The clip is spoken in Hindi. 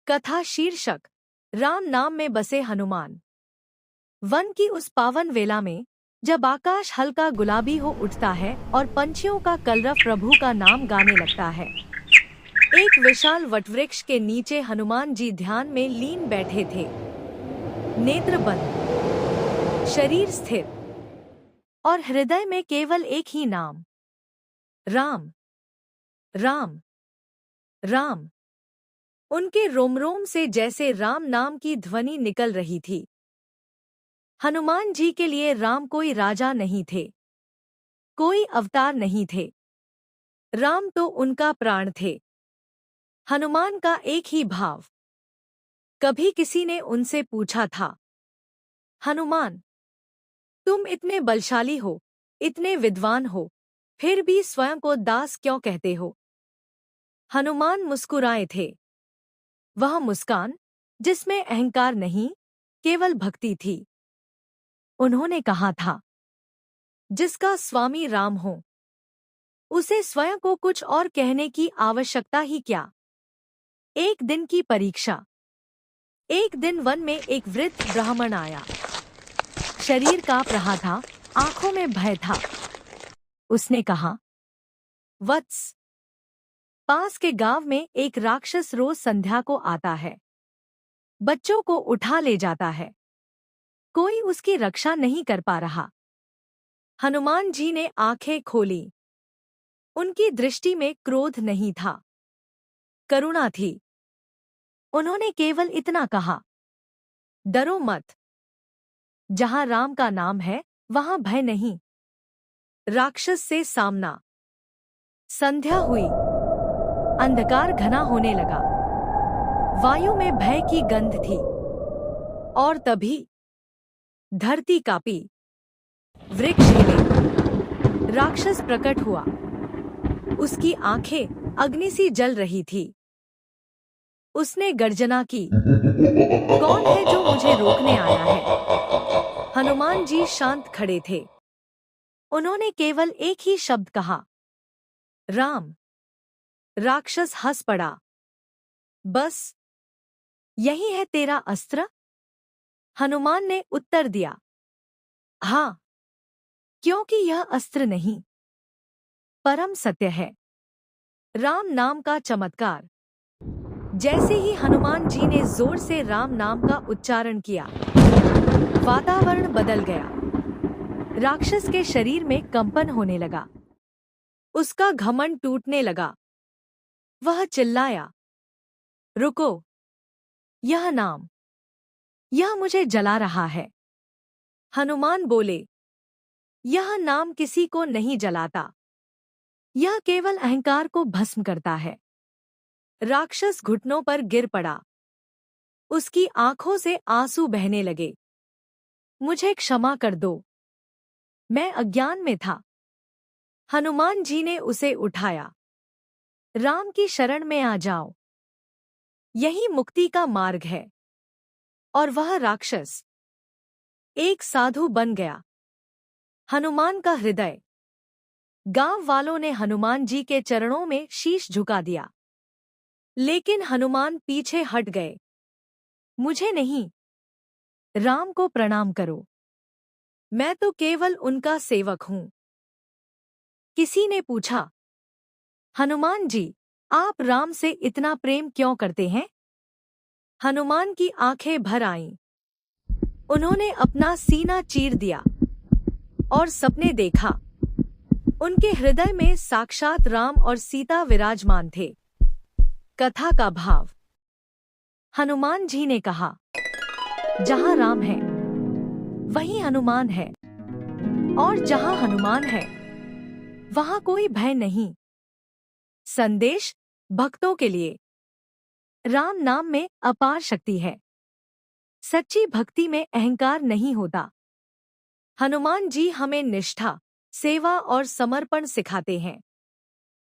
कथा शीर्षक राम नाम में बसे हनुमान। वन की उस पावन वेला में जब आकाश हल्का गुलाबी हो उठता है और पंछियों का कलरव प्रभु का नाम गाने लगता है, एक विशाल वटवृक्ष के नीचे हनुमान जी ध्यान में लीन बैठे थे। नेत्र बंद, शरीर स्थिर और हृदय में केवल एक ही नाम, राम राम राम। उनके रोम रोम से जैसे राम नाम की ध्वनि निकल रही थी। हनुमान जी के लिए राम कोई राजा नहीं थे, कोई अवतार नहीं थे। राम तो उनका प्राण थे। हनुमान का एक ही भाव। कभी किसी ने उनसे पूछा था, हनुमान, तुम इतने बलशाली हो, इतने विद्वान हो, फिर भी स्वयं को दास क्यों कहते हो? हनुमान मुस्कुराए थे। वह मुस्कान जिसमें अहंकार नहीं, केवल भक्ति थी। उन्होंने कहा था, जिसका स्वामी राम हो, उसे स्वयं को कुछ और कहने की आवश्यकता ही क्या। एक दिन की परीक्षा। एक दिन वन में एक वृद्ध ब्राह्मण आया। शरीर कांप रहा था, आंखों में भय था। उसने कहा, वत्स, पास के गांव में एक राक्षस रोज संध्या को आता है, बच्चों को उठा ले जाता है। कोई उसकी रक्षा नहीं कर पा रहा। हनुमान जी ने आंखें खोली। उनकी दृष्टि में क्रोध नहीं था, करुणा थी। उन्होंने केवल इतना कहा, डरो मत। जहां राम का नाम है, वहां भय नहीं। राक्षस से सामना। संध्या हुई। अंधकार घना होने लगा। वायु में भय की गंध थी। और तभी धरती कांपी, वृक्ष हिले। राक्षस प्रकट हुआ। उसकी आंखें अग्नि सी जल रही थी। उसने गर्जना की, कौन है जो मुझे रोकने आया है? हनुमान जी शांत खड़े थे। उन्होंने केवल एक ही शब्द कहा, राम। राक्षस हंस पड़ा। बस यही है तेरा अस्त्र? हनुमान ने उत्तर दिया, हाँ, क्योंकि यह अस्त्र नहीं, परम सत्य है। राम नाम का चमत्कार। जैसे ही हनुमान जी ने जोर से राम नाम का उच्चारण किया, वातावरण बदल गया। राक्षस के शरीर में कंपन होने लगा। उसका घमंड टूटने लगा। वह चिल्लाया, रुको, यह नाम, यह मुझे जला रहा है। हनुमान बोले, यह नाम किसी को नहीं जलाता, यह केवल अहंकार को भस्म करता है। राक्षस घुटनों पर गिर पड़ा। उसकी आंखों से आंसू बहने लगे। मुझे क्षमा कर दो, मैं अज्ञान में था। हनुमान जी ने उसे उठाया। राम की शरण में आ जाओ, यही मुक्ति का मार्ग है। और वह राक्षस एक साधु बन गया। हनुमान का हृदय। गांव वालों ने हनुमान जी के चरणों में शीश झुका दिया, लेकिन हनुमान पीछे हट गए। मुझे नहीं, राम को प्रणाम करो, मैं तो केवल उनका सेवक हूं। किसी ने पूछा, हनुमान जी, आप राम से इतना प्रेम क्यों करते हैं? हनुमान की आंखें भर आईं। उन्होंने अपना सीना चीर दिया और सपने देखा। उनके हृदय में साक्षात राम और सीता विराजमान थे। कथा का भाव। हनुमान जी ने कहा, जहां राम है, वहीं हनुमान है। और जहां हनुमान है, वहां कोई भय नहीं। संदेश भक्तों के लिए। राम नाम में अपार शक्ति है। सच्ची भक्ति में अहंकार नहीं होता। हनुमान जी हमें निष्ठा, सेवा और समर्पण सिखाते हैं।